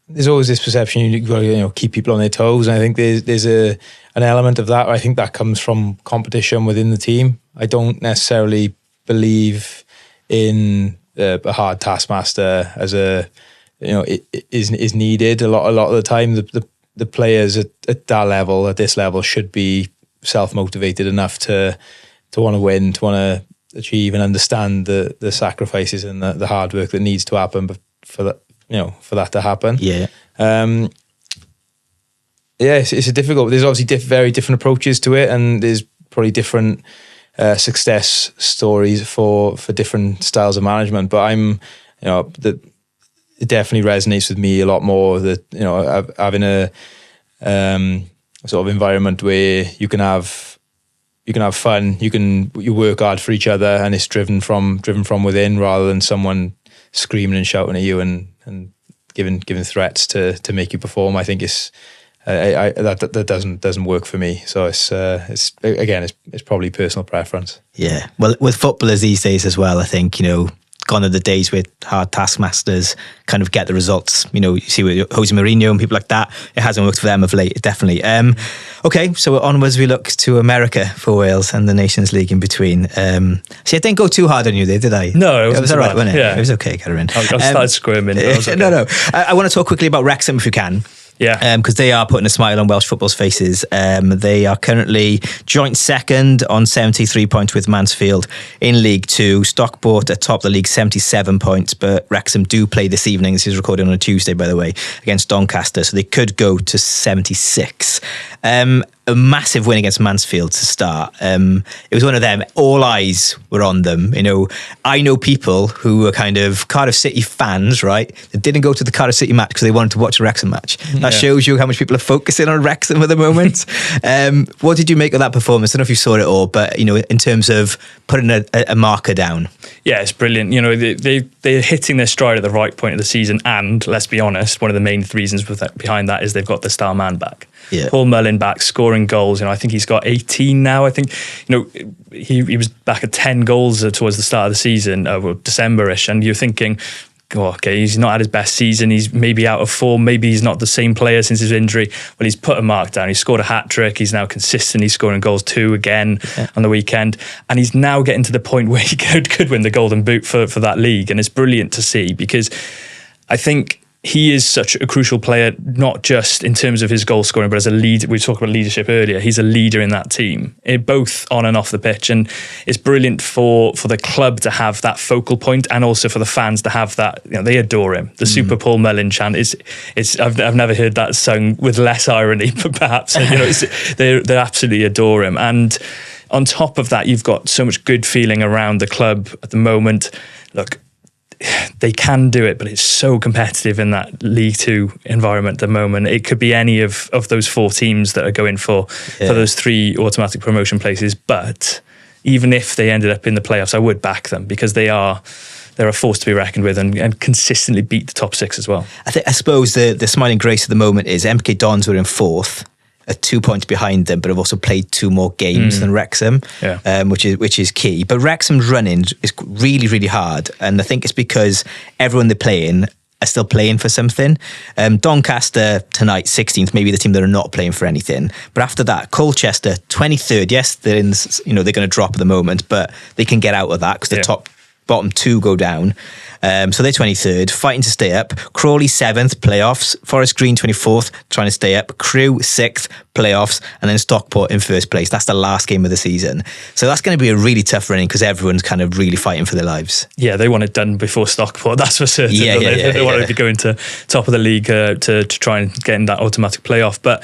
there's always this perception you've got to keep people on their toes, and I think there's an element of that. I think that comes from competition within the team. I don't necessarily believe in a hard taskmaster as is needed. A lot of the time. The players at this level, should be self-motivated enough to want to win, to want to achieve, and understand the sacrifices and the hard work that needs to happen for that to happen. Yeah. It's a difficult. There's obviously very different approaches to it, and there's probably different success stories for different styles of management. But it definitely resonates with me a lot more that having a sort of environment where you can have fun, you work hard for each other, and it's driven from within rather than someone screaming and shouting at you and giving threats to make you perform. I think that doesn't work for me. So it's probably personal preference. Yeah. Well, with footballers these days as well, I think gone are the days where hard taskmasters kind of get the results. You see with Jose Mourinho and people like that, it hasn't worked for them of late, definitely. Okay, so onwards we look to America for Wales and the Nations League in between. See, I didn't go too hard on you there, did I? No, it was all right, wasn't it? Yeah. It was okay, Carwyn. I started squirming. Okay. No. I want to talk quickly about Wrexham if you can. Yeah, because they are putting a smile on Welsh football's faces. They are currently joint second on 73 points with Mansfield in League Two. Stockport atop the league, 77 points, but Wrexham do play this evening. This is recorded on a Tuesday, by the way, against Doncaster, so they could go to 76. A massive win against Mansfield to start. It was one of them. All eyes were on them. I know people who were kind of Cardiff City fans, right? That didn't go to the Cardiff City match because they wanted to watch a Wrexham match. That shows you how much people are focusing on Wrexham at the moment. What did you make of that performance? I don't know if you saw it all, but in terms of putting a marker down. Yeah, it's brilliant. They're hitting their stride at the right point of the season, and let's be honest, one of the main reasons behind that is they've got the star man back. Yeah. Paul Mullin back, scoring goals. I think he's got 18 now. I think he was back at 10 goals towards the start of the season, December-ish, and you're thinking, okay, he's not had his best season. He's maybe out of form. Maybe he's not the same player since his injury. Well, he's put a mark down. He scored a hat-trick. He's now consistently scoring goals, 2 again on the weekend. And he's now getting to the point where he could win the Golden Boot for that league. And it's brilliant to see, because I think he is such a crucial player, not just in terms of his goal scoring, but as a leader. We talked about leadership earlier. He's a leader in that team, both on and off the pitch. And it's brilliant for the club to have that focal point, and also for the fans to have that. They adore him. The Super Paul Mullin chant is I've never heard that sung with less irony, but perhaps they absolutely adore him. And on top of that, you've got so much good feeling around the club at the moment. Look, they can do it, but it's so competitive in that League Two environment at the moment. It could be any of those 4 teams that are going for those 3 automatic promotion places. But even if they ended up in the playoffs, I would back them, because they're a force to be reckoned with, and consistently beat the top 6 as well. I suppose the smiling grace at the moment is MK Dons were in 4th. 2 points behind them, but have also played 2 more games than Wrexham, which is key. But Wrexham's running is really, really hard, and I think it's because everyone they're playing are still playing for something. Doncaster tonight, 16th, maybe the team that are not playing for anything. But after that, Colchester, 23rd. Yes, they're they're going to drop at the moment, but they can get out of that because the bottom 2 go down. So they're 23rd, fighting to stay up. Crawley 7th, playoffs. Forest Green 24th, trying to stay up. Crewe 6th, playoffs. And then Stockport in first place. That's the last game of the season. So that's going to be a really tough running because everyone's kind of really fighting for their lives. Yeah, they want it done before Stockport, that's for certain. They want to be going to top of the league to try and get in that automatic playoff. But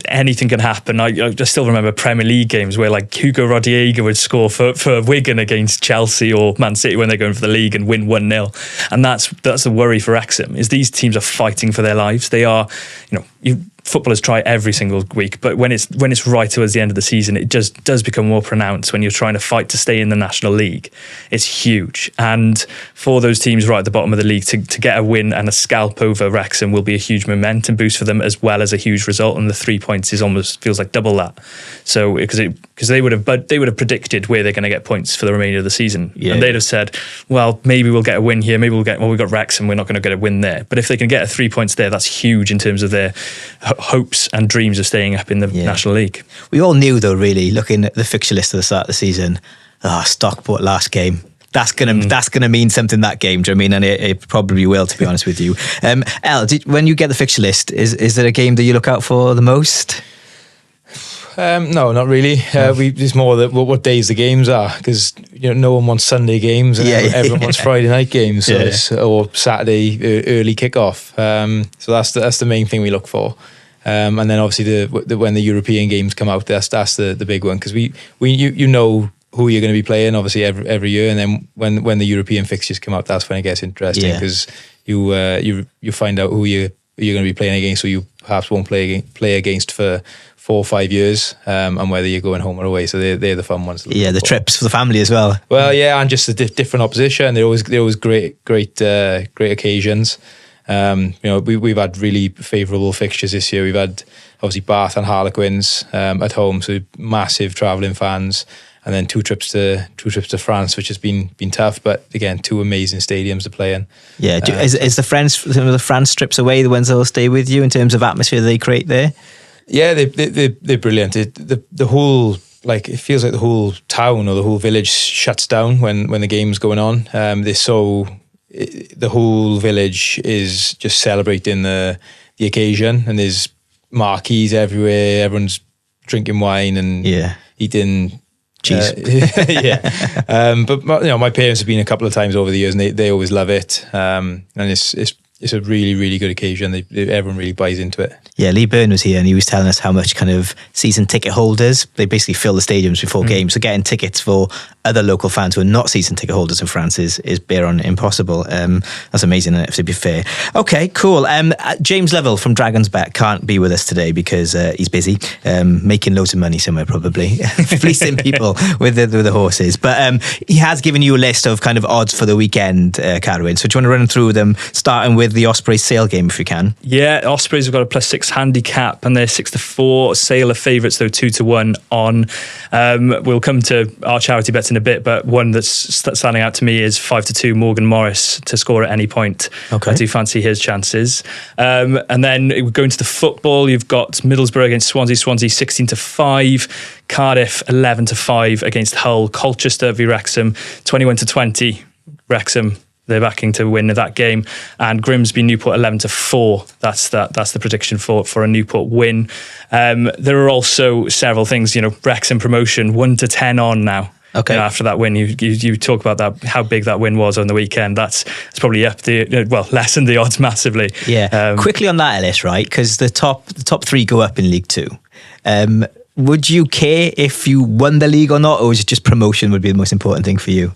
anything can happen. I still remember Premier League games where like Hugo Rodallega would score for Wigan against Chelsea or Man City when they're going for the league and win 1-0. And that's the worry for Wrexham, is these teams are fighting for their lives. They are, footballers try every single week, but when it's right towards the end of the season, it just does become more pronounced when you're trying to fight to stay in the National League. It's huge. And for those teams right at the bottom of the league to get a win and a scalp over Wrexham will be a huge momentum boost for them, as well as a huge result. And the 3 points is almost feels like double that. So because they would have predicted where they're going to get points for the remainder of the season, and they'd have said, well, maybe we'll get a win here, we've got Wrexham, we're not going to get a win there. But if they can get 3 points there, that's huge in terms of their hopes and dreams of staying up in the National League. We all knew, though, really, looking at the fixture list at the start of the season, Stockport last game. That's gonna mean something, that game. Do you know what I mean? And it probably will, to be honest with you. El, when you get the fixture list, is there a game that you look out for the most? No, not really. It's more that what days the games are, because no one wants Sunday games and everyone wants Friday night games, or Saturday early kickoff. So that's the main thing we look for. And then obviously when the European games come out, that's the big one, because you know who you're going to be playing obviously every year, and then when the European fixtures come out, that's when it gets interesting, because you find out who you're going to be playing against, who you perhaps won't play against for 4 or 5 years, and whether you're going home or away. So they're the fun ones. The trips for the family as well. Well, and just a different opposition. They're always great occasions. We've had really favourable fixtures this year. We've had obviously Bath and Harlequins at home, so massive travelling fans, and then two trips to France, which has been tough. But again, 2 amazing stadiums to play in. Yeah, is the France trips away the ones that will stay with you in terms of atmosphere they create there? Yeah, they're brilliant. The whole, like, it feels like the whole town or the whole village shuts down when the game's going on. The whole village is just celebrating the occasion, and there's marquees everywhere. Everyone's drinking wine and eating cheese. But my parents have been a couple of times over the years, and they always love it. And it's a really, really good occasion. Everyone really buys into it. Yeah, Lee Byrne was here and he was telling us how much kind of season ticket holders, they basically fill the stadiums before games. So getting tickets for other local fans who are not season ticket holders in France is bare on impossible. That's amazing, to be fair. Okay, cool. James Lovell from Dragon's Bet can't be with us today because he's busy making loads of money somewhere, probably fleecing people with the horses. But he has given you a list of kind of odds for the weekend, Carwyn. So do you want to run through them, starting with the Ospreys Sale game if you can? Yeah, Ospreys have got a +6 handicap and they're 6-4. Sale are favourites though, 2-1 on. We'll come to our charity bets in a bit, but one that's standing out to me is 5-2 Morgan Morris to score at any point. Okay. I do fancy his chances. And then going to the football, you've got Middlesbrough against Swansea 16-5, Cardiff 11-5 against Hull, Colchester v Wrexham 21-20. Wrexham, they're backing to win that game, and Grimsby Newport 11-4. That's the prediction for a Newport win. There are also several things. Wrexham promotion 1-10 on now. Okay. After that win, you talk about that, how big that win was on the weekend. It's probably lessened the odds massively. Yeah. Quickly on that, Ellis, right? Because the top 3 go up in League 2. Would you care if you won the league or not, or is it just promotion would be the most important thing for you?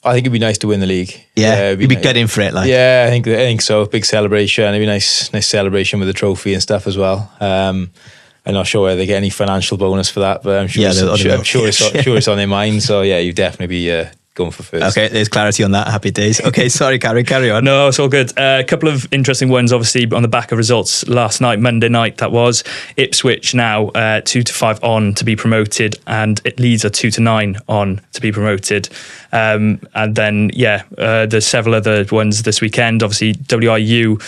I think it'd be nice to win the league. Yeah, you'd be good in for it, like. Yeah, I think so. Big celebration. It'd be nice celebration with the trophy and stuff as well. I'm not sure whether they get any financial bonus for that, but I'm sure it's on their mind. So yeah, you'd definitely be going for first. Okay, there's clarity on that. Happy days. Okay, sorry, carry on. No, it's all good. A couple of interesting ones, obviously, on the back of results last night, Monday night, that was. Ipswich now 2-5 on to be promoted, and Leeds are 2-9 on to be promoted. And then, there's several other ones this weekend. Obviously, WIU,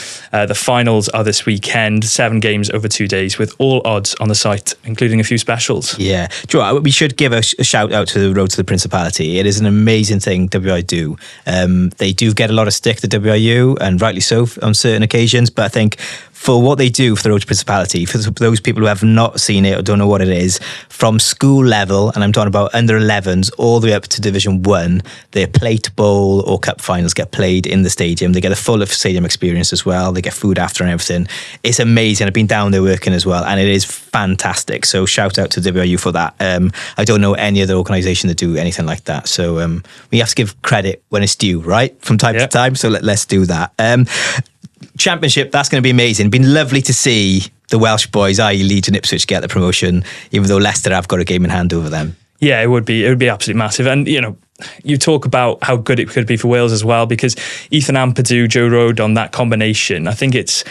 the finals are this weekend, 7 games over 2 days with all odds on the site, including a few specials. Yeah. Do you know what? We should give a shout out to the Road to the Principality. It is an amazing amazing thing WI do. They do get a lot of stick, the WIU, and rightly so on certain occasions, but I think for what they do for the road to Principality, for those people who have not seen it or don't know what it is, from school level, and I'm talking about under 11s all the way up to Division 1, their plate bowl or cup finals get played in the stadium. They get a full of stadium experience as well. They get food after and everything. It's amazing. I've been down there working as well, and it is fantastic. So shout out to WIU for that. I don't know any other organisation that do anything like that. So we have to give credit when it's due, right? From time to time. So let's do that. Championship, that's going to be amazing. Been lovely to see the Welsh boys, i.e. Leeds and Ipswich, get the promotion, even though Leicester have got a game in hand over them. Yeah, it would be absolutely massive. And, you talk about how good it could be for Wales as well, because Ethan Ampadu, Joe Rodon, that combination, I think it's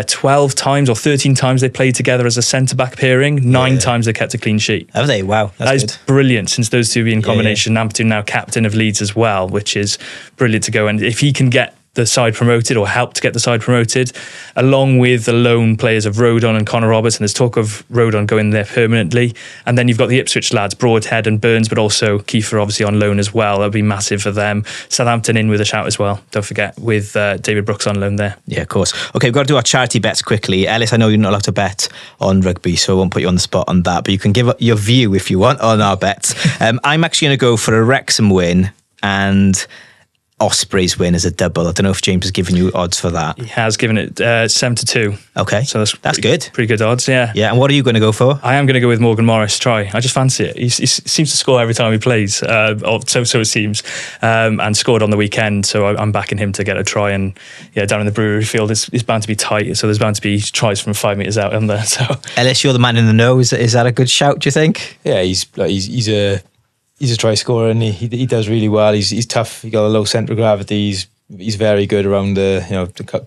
12 times or 13 times they played together as a centre-back pairing. 9 times they kept a clean sheet. Have they? Wow. That is brilliant, since those two be in combination. Ampadu now captain of Leeds as well, which is brilliant to go. And if he can get the side promoted, or help to get the side promoted, along with the lone players of Rodon and Connor Roberts, and there's talk of Rodon going there permanently, and then you've got the Ipswich lads, Broadhead and Burns, but also Kiefer obviously on loan as well. That'll be massive for them. Southampton in with a shout as well, don't forget, with David Brooks on loan there. Yeah, of course. Okay, we've got to do our charity bets quickly. Ellis, I know you're not allowed to bet on rugby, so I won't put you on the spot on that, but you can give your view if you want on our bets. I'm actually going to go for a Wrexham win and Ospreys win as a double. I don't know if James has given you odds for that. He has given it 7-2. Okay, so that's good. Pretty good odds, yeah. Yeah, and what are you going to go for? I am going to go with Morgan Morris try. I just fancy it. He seems to score every time he plays, so it seems, and scored on the weekend. So I'm backing him to get a try. And down in the Brewery Field, it's bound to be tight. So there's bound to be tries from 5 metres out in there. So Ellis, you're the man in the know. Is that a good shout, do you think? Yeah, he's a try scorer, and he does really well. He's tough. He got a low centre of gravity. He's very good around the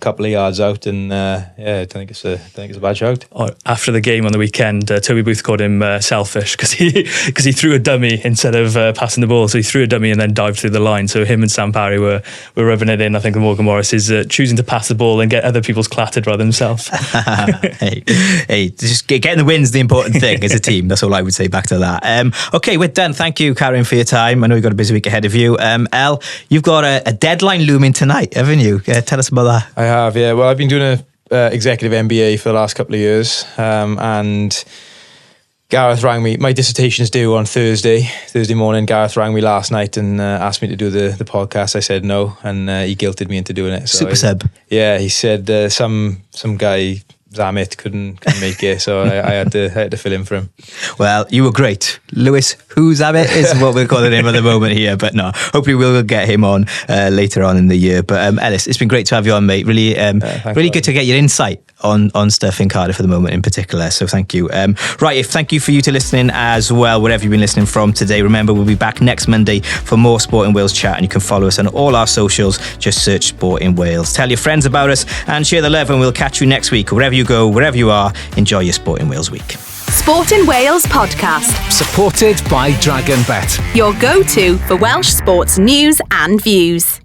couple of yards out, and I think it's a bad shout. After the game on the weekend, Toby Booth called him selfish because he threw a dummy instead of passing the ball. So he threw a dummy and then dived through the line. So him and Sam Parry were rubbing it in. I think Morgan Morris is choosing to pass the ball and get other people's clattered rather than himself. hey, just getting the win's the important thing as a team. That's all I would say back to that. Okay, we're done. Thank you, Carwyn, for your time. I know you've got a busy week ahead of you. El, you've got a deadline looming tonight, haven't you? Tell us about that. I have, yeah. Well, I've been doing a executive MBA for the last couple of years, and Gareth rang me. My dissertation is due on Thursday morning. Gareth rang me last night and asked me to do the podcast. I said no, and he guilted me into doing it. So Super sub. Yeah, he said some guy, Zamet, couldn't make it, so I had to fill in for him. Well, you were great. Lewis, who's Zamet is what we're calling him at the moment here, but no, hopefully we'll get him on later on in the year. But Ellis, it's been great to have you on, mate. Really good to get your insight on stuff in Cardiff at the moment in particular, so thank you. Right, thank you for you to listening as well, wherever you've been listening from today. Remember, we'll be back next Monday for more Sportin Wales chat, and you can follow us on all our socials. Just search Sportin Wales. Tell your friends about us and share the love, and we'll catch you next week. Wherever you go, wherever you are, enjoy your Sportin Wales week. Sportin Wales podcast. Supported by Dragon Bet. Your go-to for Welsh sports news and views.